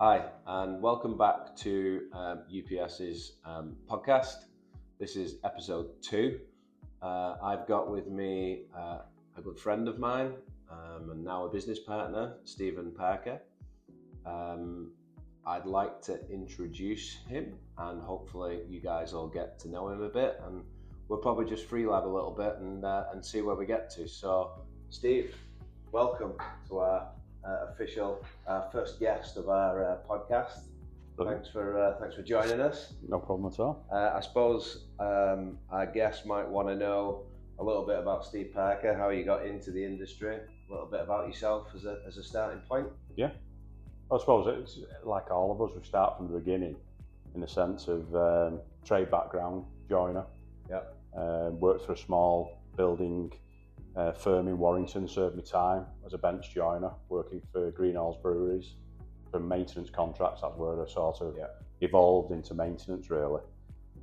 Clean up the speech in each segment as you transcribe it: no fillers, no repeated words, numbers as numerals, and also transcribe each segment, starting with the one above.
Hi, and welcome back to UPS's podcast. This is episode 2. I've got with me a good friend of mine and now a business partner, Stephen Parker. I'd like to introduce him, and hopefully you guys all get to know him a bit, and we'll probably just freelab a little bit and see where we get to. So, Steve, welcome to our official first guest of our podcast. Thanks for joining us. No problem at all. I suppose our guests might want to know a little bit about Steve Parker, how you got into the industry, a little bit about yourself as a starting point. Yeah, I suppose it's like all of us. We start from the beginning, in the sense of trade background, joiner. Yeah. Worked for a small building firm in Warrington. Served my time as a bench joiner, working for Greenhalgh's Breweries for maintenance contracts. That's where I sort of evolved into maintenance, really.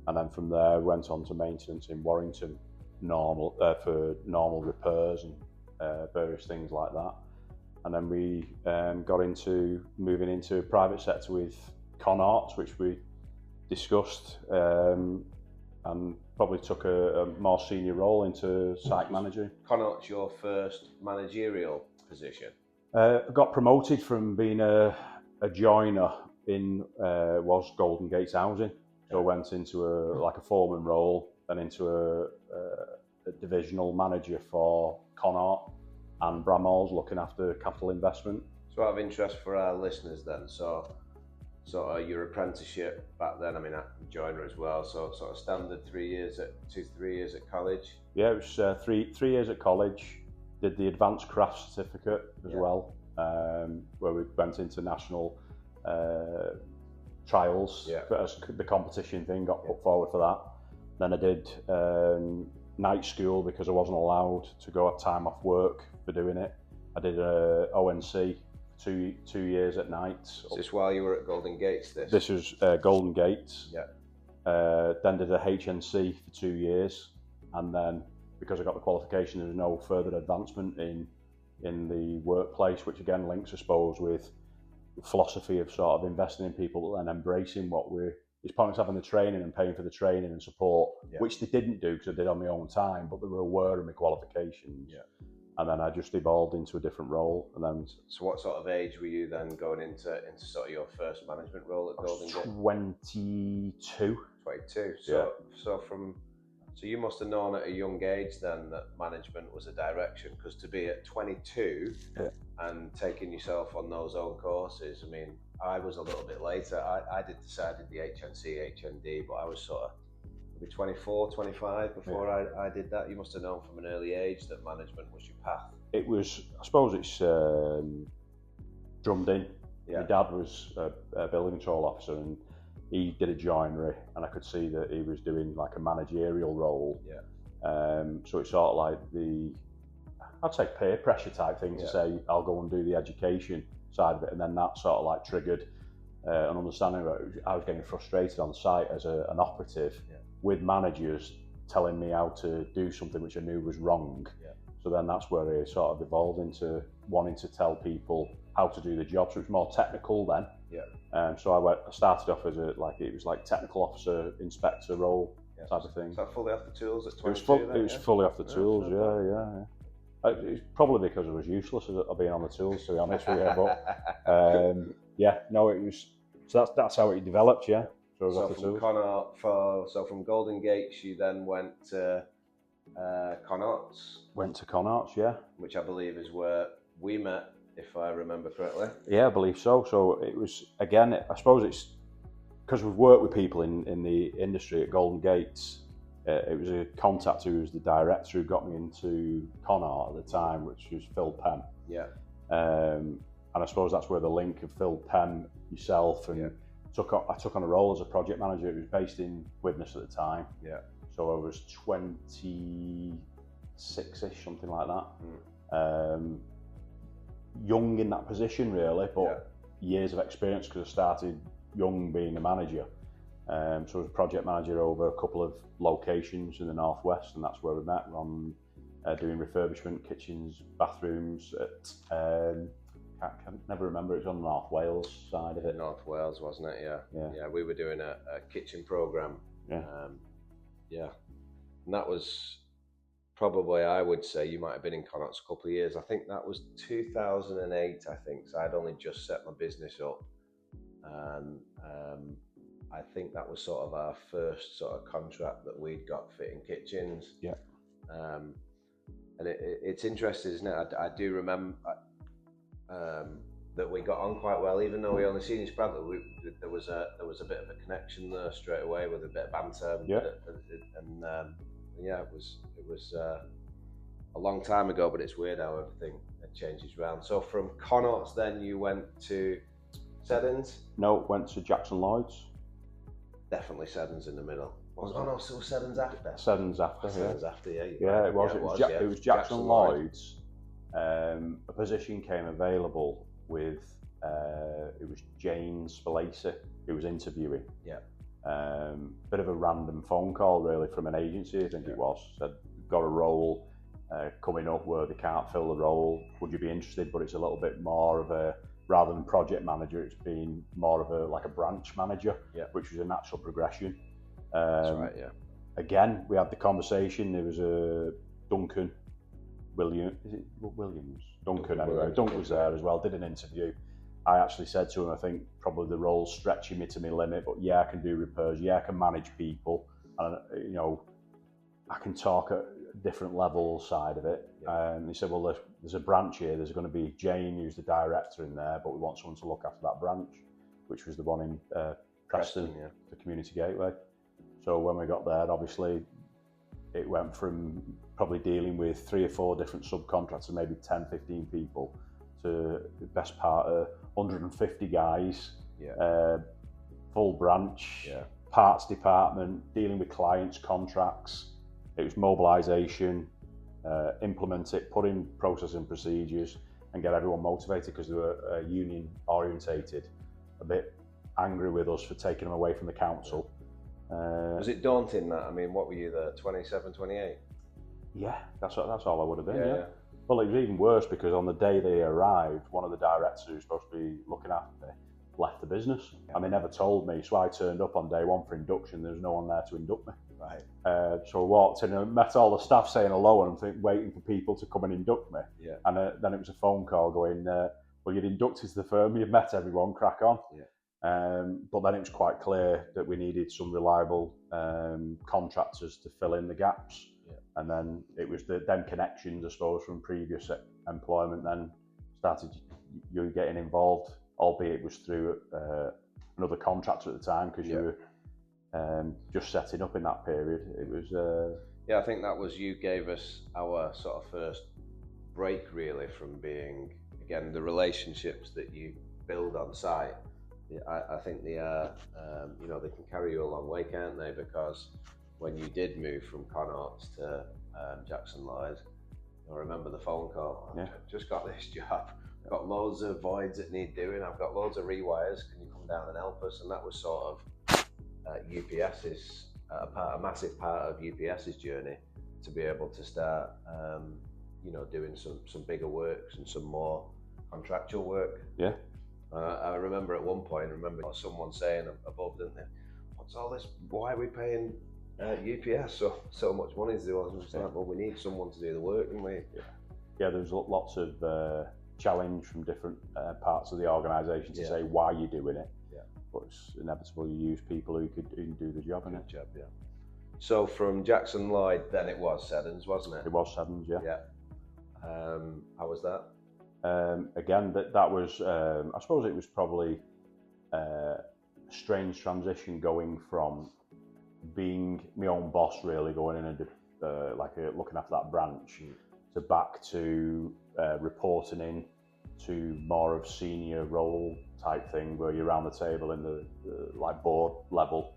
And then from there, went on to maintenance in Warrington, for normal repairs and various things like that. And then we got into moving into private sector with Connaught, which we discussed, and probably took a more senior role into site managing. Connaught's your first managerial position? Got promoted from being a joiner in was Golden Gates Housing. So I went into a foreman role, then into a divisional manager for Connaught and Bramall's, looking after capital investment. So out of interest for our listeners then, so sort of your apprenticeship back then, I mean, I'm a joiner as well, so sort of standard 3 years at college? Yeah, it was 3 years at college. Did the advanced craft certificate as well, where we went into national trials. As the competition thing got put forward for that. Then I did night school because I wasn't allowed to go have time off work for doing it. I did a ONC 2 years at night. Is this while you were at Golden Gates? This was Golden Gates. Then did a HNC for 2 years, and then because I got the qualification, there was no further advancement in the workplace, which again links, I suppose, with the philosophy of sort of investing in people and embracing it's pointless having the training and paying for the training and support, which they didn't do because I did on my own time, but they were aware of my qualifications. And then I just evolved into a different role. And then, so what sort of age were you then going into sort of your first management role at Golden Gate? 22. 22. So you must have known at a young age then that management was a direction, because to be at 22 and taking yourself on those own courses, I mean, I was a little bit later. I did the HNC, HND, but I was sort of maybe 24, 25 before I did that. You must have known from an early age that management was your path. It was, I suppose it's drummed in. My dad was a building control officer, and he did a joinery, and I could see that he was doing like a managerial role. So it's sort of like I'd say peer pressure type thing to say, I'll go and do the education side of it. And then that sort of like triggered an understanding that I was getting frustrated on site as an operative with managers telling me how to do something which I knew was wrong. So then that's where it sort of evolved into wanting to tell people how to do the job. So it's more technical then. So I started off as it was like technical officer, inspector role type of thing. Is that fully off the tools at 22? It was fully off the tools, It's probably because I was useless at being on the tools, to be honest with you. But it was. So that's how it developed, So from Golden Gates, you then went to Connaught's. Went to Connaughts, which I believe is where we met, if I remember correctly. Yeah, I believe so. So it was, again, I suppose it's because we've worked with people in the industry at Golden Gates. It was a contact who was the director who got me into Connaught at the time, which was Phil Penn. And I suppose that's where the link of Phil Penn, yourself, and I took on a role as a project manager. It was based in Widnes at the time. So I was 26-ish, something like that. Young in that position, really, but years of experience because I started young being a manager. So I was a project manager over a couple of locations in the northwest, and that's where we met on doing refurbishment, kitchens, bathrooms at can never remember. It was on the North Wales side of it. North Wales, wasn't it? Yeah. Yeah. Yeah, we were doing a kitchen program. Yeah. Yeah. And that was probably, I would say, you might have been in Connaughts a couple of years. I think that was 2008, I think. So I'd only just set my business up. And I think that was sort of our first sort of contract that we'd got fitting kitchens. Yeah. And it's interesting, isn't it? I do remember that we got on quite well, even though we only seen each other. There was a bit of a connection there straight away with a bit of banter. Yeah. And yeah, it was a long time ago, but it's weird how everything changes around. So from Connaughts, then you went to Seddons? No, went to Jackson Lloyd's. Definitely Seddons in the middle. No, still Seddons after. Seddons after, Seddons after, yeah. Yeah, it was. Yeah, it was Jackson Lloyd's. A position came available with, it was Jane Spalacy who was interviewing. Yeah. Bit of a random phone call really from an agency, I think it was. Said, got a role coming up where they can't fill the role. Would you be interested? But it's a little bit more of a, rather than project manager, it's been more of a branch manager, which was a natural progression. That's right, yeah. Again, we had the conversation. There was a Duncan Williams. Is it Williams? Duncan anyway. Duncan was there as well. Did an interview. I actually said to him, I think probably the role's stretching me to my limit, but yeah, I can do repairs. Yeah, I can manage people, and you know, I can talk at different level side of it. And he said, well, there's a branch here. There's going to be Jane, who's the director in there, but we want someone to look after that branch, which was the one in Preston, the Community Gateway. So when we got there, obviously, it went from probably dealing with 3 or 4 different subcontractors, maybe 10, 15 people, to the best part of 150 guys, full branch, parts department, dealing with clients, contracts. It was mobilisation, implement it, put in process and procedures, and get everyone motivated because they were union orientated, a bit angry with us for taking them away from the council. Was it daunting that? I mean, what were you there, 27, 28? Yeah, that's all I would have been, yeah. Well, it was even worse because on the day they arrived, one of the directors who was supposed to be looking after me left the business, and they never told me. So I turned up on day one for induction. There was no one there to induct me. Right. So I walked in and met all the staff saying hello, and I'm waiting for people to come and induct me. Yeah. And then it was a phone call going, well, you're inducted to the firm, you've met everyone, crack on. Yeah. But then it was quite clear that we needed some reliable contractors to fill in the gaps. Yeah. And then it was them connections, I suppose, from previous employment then started you getting involved, albeit it was through another contractor at the time because you were just setting up in that period. It was... I think that was, you gave us our sort of first break really from being, again, the relationships that you build on site. I think they are, they can carry you a long way, can't they? Because when you did move from Connaughts to Jackson Lloyd's, I remember the phone call. I've just got this job. I've got loads of voids that need doing. I've got loads of rewires. Can you come down and help us? And that was sort of UPS's, a massive part of UPS's journey to be able to start, doing some bigger works and some more contractual work. Yeah. I remember at one point, someone saying above, didn't they? What's all this? Why are we paying UPS so much money to do all this? Like, well, we need someone to do the work, don't we? Yeah, there was lots of challenge from different parts of the organisation to say why you're doing it. Yeah. But it's inevitable you use people who can do the job, innit? Yeah. So from Jackson Lloyd, then it was Seddons, wasn't it? It was Seddons, yeah. Yeah. How was that? Again, that was, I suppose it was probably a strange transition going from being my own boss, really, going in and looking after that branch, to back to reporting in to more of senior role type thing, where you're around the table in the like board level,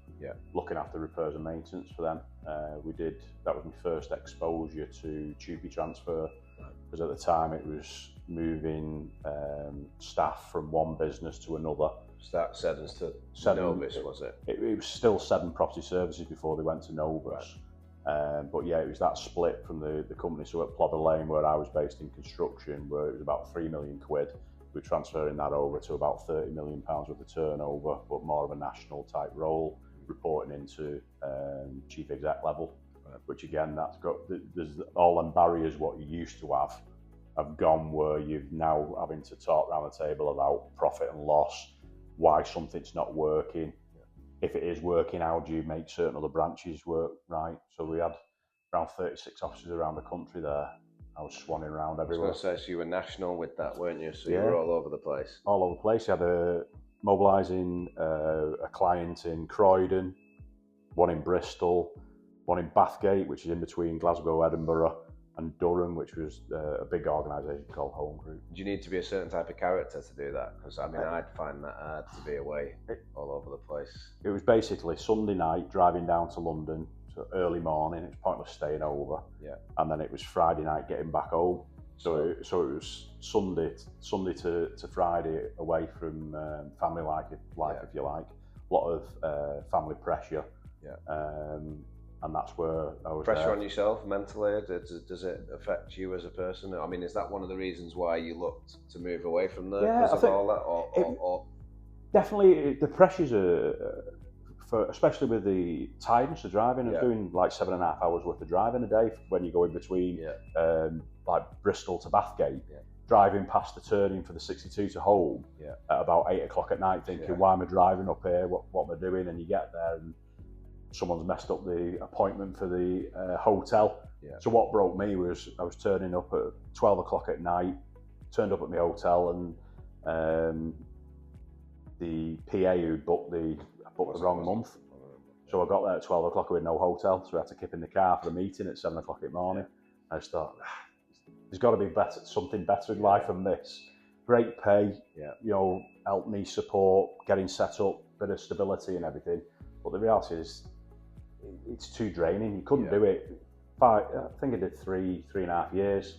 looking after repairs and maintenance for them. That was my first exposure to TUPE transfer, because at the time it was moving staff from one business to another. Seddons to Novus, was it? It was still Seddon Property Services before they went to Novus. Right. But yeah, it was that split from the company. So at Plover Lane, where I was based in construction, where it was about £3 million, we're transferring that over to about £30 million worth of turnover, but more of a national type role, reporting into chief exec level. Which again, that's got there's all them barriers what you used to have gone, where you've now having to talk around the table about profit and loss, why something's not working. If it is working, how do you make certain other branches work right? So we had around 36 offices around the country there. I was swanning around everywhere. I was going to say, so you were national with that, weren't you? So you were all over the place. All over the place. You had mobilising a client in Croydon, one in Bristol, one in Bathgate, which is in between Glasgow, Edinburgh, and Durham, which was a big organisation called Home Group. Do you need to be a certain type of character to do that? Because I mean, I'd find that hard to be away all over the place. It was basically Sunday night driving down to London, so early morning. It's pointless staying over. Yeah. And then it was Friday night getting back home. So it was Sunday to Friday away from family life, if you like. A lot of family pressure. Yeah. And that's where I was. Pressure on yourself mentally, does it affect you as a person? I mean, is that one of the reasons why you looked to move away from there because of all that? Or definitely, the pressures are, especially with the tiredness of driving, doing like 7.5 hours worth of driving a day when you go in between like Bristol to Bathgate, driving past the turning for the 62 to home at about 8 o'clock at night, thinking, why am I driving up here? What am I doing? And you get there and someone's messed up the appointment for the hotel. Yeah. So what broke me was I was turning up at 12 o'clock at night, turned up at my hotel, and the PA who booked the wrong month. So I got there at 12 o'clock with no hotel, so I had to keep in the car for a meeting at 7 o'clock in the morning. I just thought, there's got to be something better in life than this. Great pay, help me support, getting set up, bit of stability and everything. But the reality is, it's too draining. You couldn't do it. I think I did 3.5 years,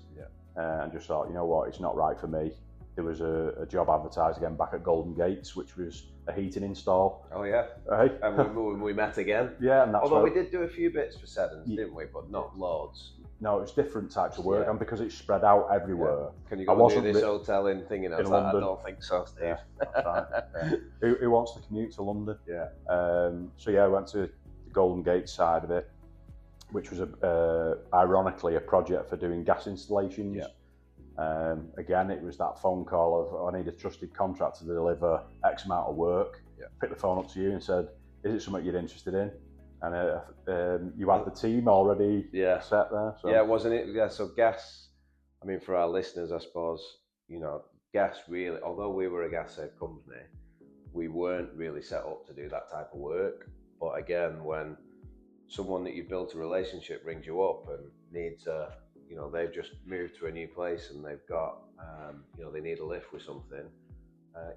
and just thought, you know what, it's not right for me. There was a job advertised again back at Golden Gates, which was a heating install. Oh yeah, right. And we met again. Yeah, and that's although we did do a few bits for Seddons, didn't we? But not loads. No, it was different types of work, and because it's spread out everywhere. Can you go and do this hotel in thinking in London? I don't think so, Steve. Yeah, that's right. Who wants to commute to London? Yeah. So I went to the Golden Gate side of it, which was ironically a project for doing gas installations. Yeah. Again, it was that phone call of, I need a trusted contractor to deliver X amount of work. Yeah. Picked the phone up to you and said, is it something you're interested in? And you had the team already set there. So. Yeah, wasn't it? Yeah, so gas, I mean, for our listeners, I suppose, gas really, although we were a gas safe company, we weren't really set up to do that type of work. But again, when someone that you built a relationship rings you up and needs they've just moved to a new place and they've got, they need a lift with something,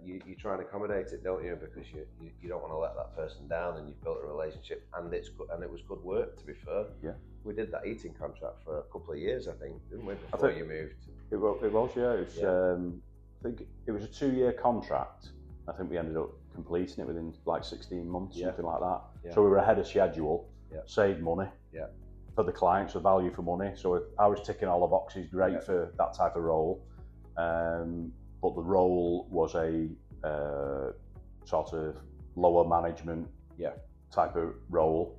you try and accommodate it, don't you? Because you don't want to let that person down, and you've built a relationship, and it's good, and it was good work, to be fair. Yeah. We did that heating contract for a couple of years, I think, didn't we, before you moved? It was, yeah. It was, I think it was a 2-year contract. I think we ended up completing it within like 16 months, something like that. Yeah. So we were ahead of schedule, saved money for the clients, the value for money. So I was ticking all the boxes, great for that type of role. But the role was a sort of lower management type of role.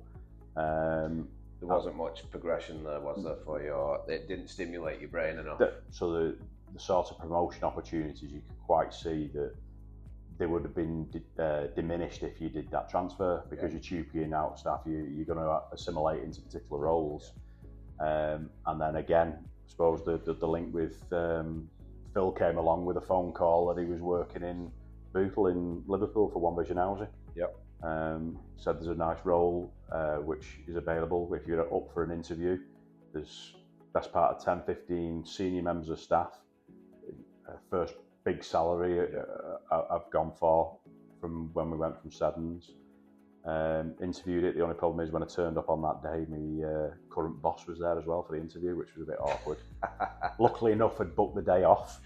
There wasn't much progression there, was there, for you? Or it didn't stimulate your brain enough? So the sort of promotion opportunities, you could quite see that they would have been diminished if you did that transfer, because you're chooping out staff, you're going to assimilate into particular roles. And then again, I suppose the link with Phil came along with a phone call that he was working in Bootle in Liverpool for One Vision Housing. Yep. Said there's a nice role which is available if you're up for an interview. There's best part of 10-15 senior members of staff. First big salary I've gone for from when we went from Seddons. Interviewed it. The only problem is when I turned up on that day, my current boss was there as well for the interview, which was a bit awkward. Luckily enough, I'd booked the day off.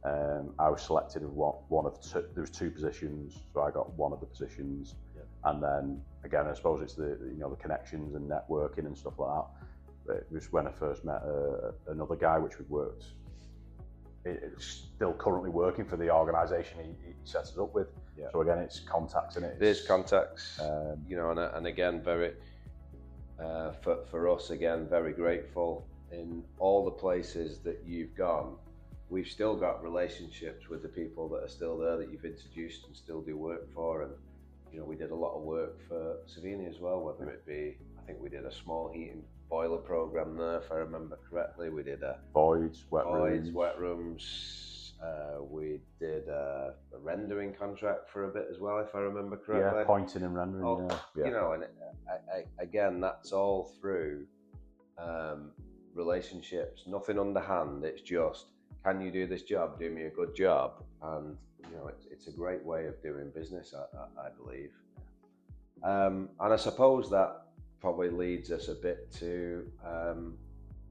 I was selected as one of two. There was 2 positions, so I got one of the positions. And then again, I suppose it's the connections and networking and stuff like that. But it was when I first met another guy, which we'd worked it's still currently working for the organisation he set us up with. Yeah. So again, it's contacts, and there's contacts. You know, and again, very for us, again, very grateful in all the places that you've gone. We've still got relationships with the people that are still there that you've introduced and still do work for. And you know, we did a lot of work for Savini as well, whether it be, I think we did a small heating boiler program there, if I remember correctly. We did a voids, wet rooms. We did a rendering contract for a bit as well, if I remember correctly. Yeah, pointing and rendering. Yeah. You know, and again, that's all through relationships. Nothing underhand. It's just, can you do this job? Do me a good job. And you know, it's a great way of doing business, I believe. And I suppose that probably leads us a bit to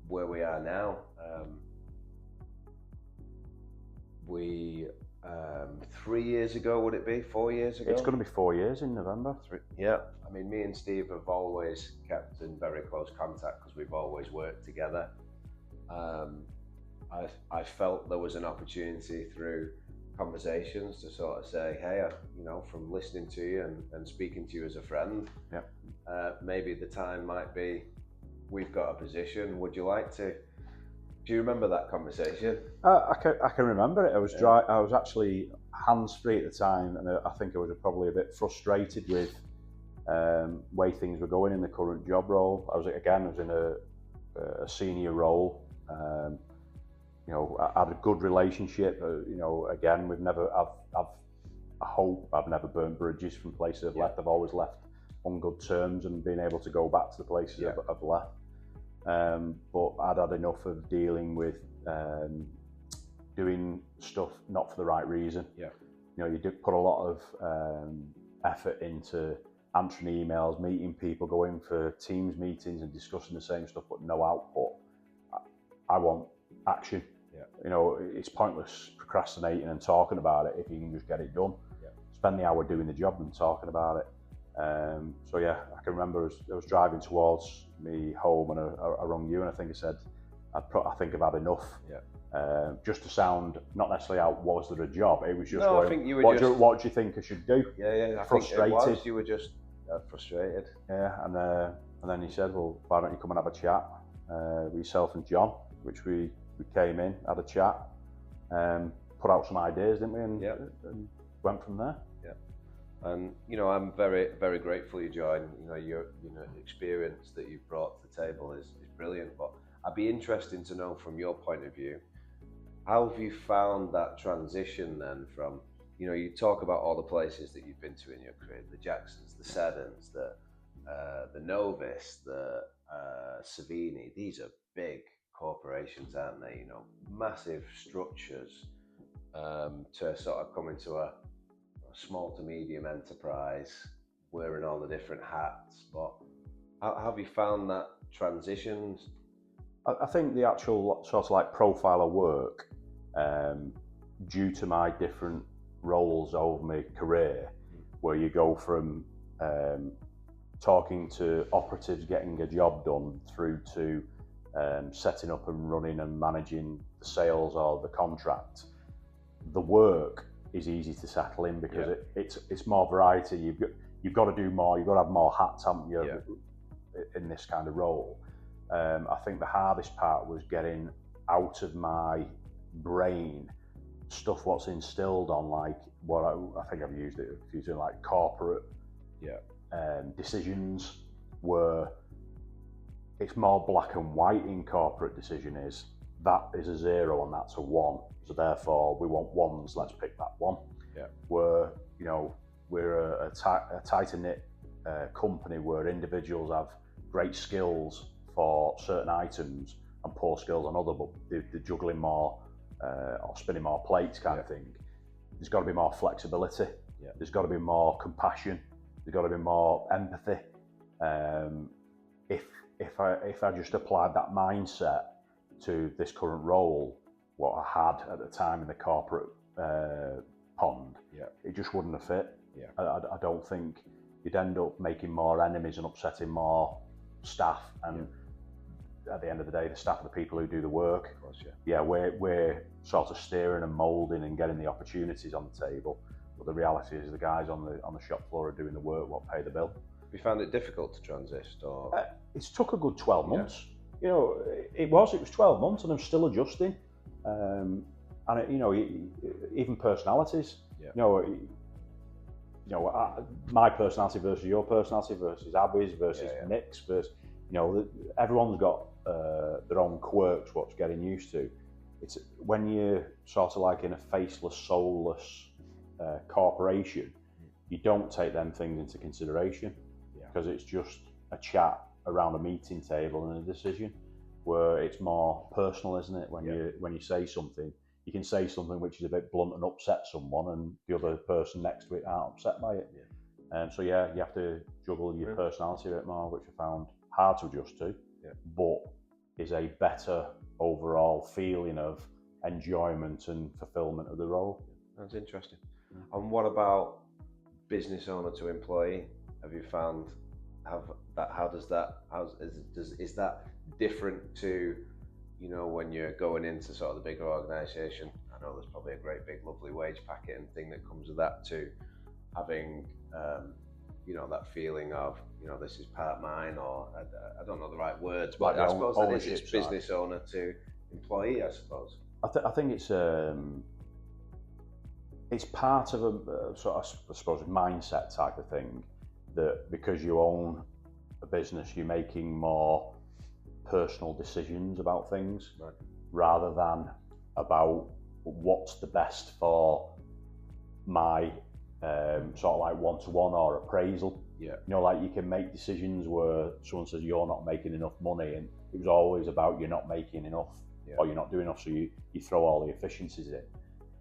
where we are now. We 3 years ago, would it be 4 years ago? It's going to be 4 years in November. Yeah, I mean, me and Steve have always kept in very close contact because we've always worked together. I felt there was an opportunity through conversations to sort of say, hey, you know, from listening to you and speaking to you as a friend, maybe the time might be, we've got a position, would you like to? Do you remember that conversation? I can remember it. I was dry. I was actually hands-free at the time, and I think I was probably a bit frustrated with way things were going in the current job role. I was in a senior role. You know, I had a good relationship. You know, again, I hope I've never burnt bridges from places I've left. I've always left on good terms and been able to go back to the places I've left. But I'd had enough of dealing with doing stuff not for the right reason. Yeah. You know, you do put a lot of effort into answering emails, meeting people, going for Teams meetings and discussing the same stuff, but no output. I want action. Yeah. You know, it's pointless procrastinating and talking about it if you can just get it done. Yeah. Spend the hour doing the job and talking about it. So yeah, I can remember I was driving towards me home and I rang you and I think I said, I think I've had enough. Yeah. Just to sound not necessarily out, was there a job? It was just I think you were what do you think I should do? Yeah. Frustrated. I think it was. You were just frustrated. Yeah, and then he said, well, why don't you come and have a chat with yourself and John, which we came in, had a chat, put out some ideas, didn't we? And went from there. And you know, I'm very, very grateful you joined. You know, your experience that you've brought to the table is brilliant. But I'd be interested to know from your point of view, how have you found that transition then from, you know, you talk about all the places that you've been to in your career, the Jacksons, the Seddons, the Novus, the Savini. These are big corporations, aren't they? You know, massive structures to sort of come into a small to medium enterprise, wearing all the different hats. But how have you found that transition? I think the actual sort of like profile of work, due to my different roles over my career, where you go from talking to operatives getting a job done through to setting up and running and managing the sales or the contract, the work is easy to settle in because it's more variety. You've got to do more. You've got to have more hats, haven't you, in this kind of role. I think the hardest part was getting out of my brain stuff what's instilled on, like what I think I've used it using like corporate decisions, where it's more black and white in corporate decision. Is that is a 0 and that's a 1. So therefore, we want ones. Let's pick that one. Yeah. Where, you know, we're a tighter knit company where individuals have great skills for certain items and poor skills on other, but they're juggling more or spinning more plates, kind of thing. There's got to be more flexibility. Yeah. There's got to be more compassion. There's got to be more empathy. If I just applied that mindset to this current role, what I had at the time in the corporate pond, it just wouldn't have fit. Yeah. I don't think you'd end up making more enemies and upsetting more staff. And at the end of the day, the staff are the people who do the work. Of course, we're sort of steering and moulding and getting the opportunities on the table. But the reality is the guys on the shop floor are doing the work, what pay the bill. Have you found it difficult to transit, or? It's took a good 12 months. You know, it was 12 months, and I'm still adjusting. And you know, even personalities. My personality versus your personality versus Abby's versus Nick's versus, everyone's got their own quirks. What's getting used to. It's when you're sort of like in a faceless, soulless corporation, you don't take them things into consideration because it's just a chat around a meeting table and a decision. Where it's more personal, isn't it? When you say something, you can say something which is a bit blunt and upset someone, and the other person next to it aren't upset by it. So you have to juggle your personality a bit more, which I found hard to adjust to, but is a better overall feeling of enjoyment and fulfillment of the role. That's interesting. And what about business owner to employee? Have you found is that different to, when you're going into sort of the bigger organisation? I know there's probably a great big lovely wage packet and thing that comes with that, to having that feeling of this is part mine, or I don't know the right words, but I suppose that is it's business owner to employee, I suppose. I think it's part of a sort of, I suppose, mindset type of thing, that because you own a business, you're making more personal decisions about things, rather than about what's the best for my sort of like one-to-one or appraisal. Like you can make decisions where someone says you're not making enough money, and it was always about you're not making enough or you're not doing enough, so you throw all the efficiencies in.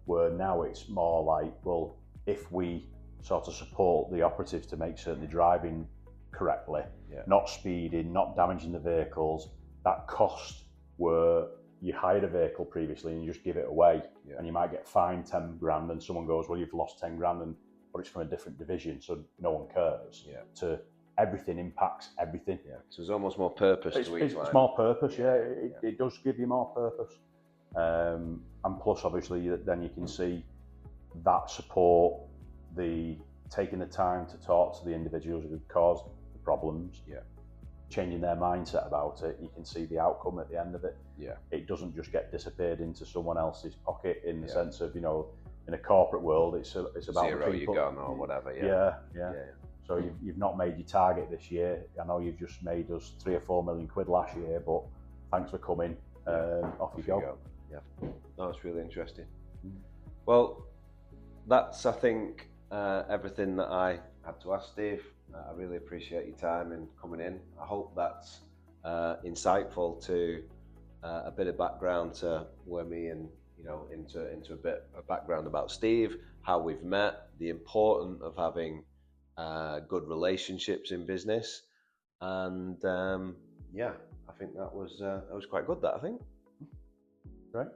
Where now it's more like, well, if we sort of support the operatives to make certain they're driving correctly, not speeding, not damaging the vehicles, that cost where you hired a vehicle previously and you just give it away, and you might get fined 10 grand, and someone goes, well, you've lost 10 grand, but it's from a different division, so no one cares. To everything impacts everything. So there's almost more purpose to each line. It's more purpose, it does give you more purpose. And plus, obviously, then you can see that support, the taking the time to talk to the individuals who caused the problems, changing their mindset about it. You can see the outcome at the end of it. It doesn't just get disappeared into someone else's pocket, in the sense of, in a corporate world, it's about zero, the people. you're gone or whatever. So you've not made your target this year. I know you've just made us 3 or 4 million quid last year, but thanks for coming. Off you go. No, it's really interesting. Well, that's, I think, everything that I had to ask Steve. I really appreciate your time and coming in. I hope that's insightful to a bit of background to where me and into a bit of background about Steve, how we've met, the importance of having good relationships in business, and I think that was quite good. That I think. Right.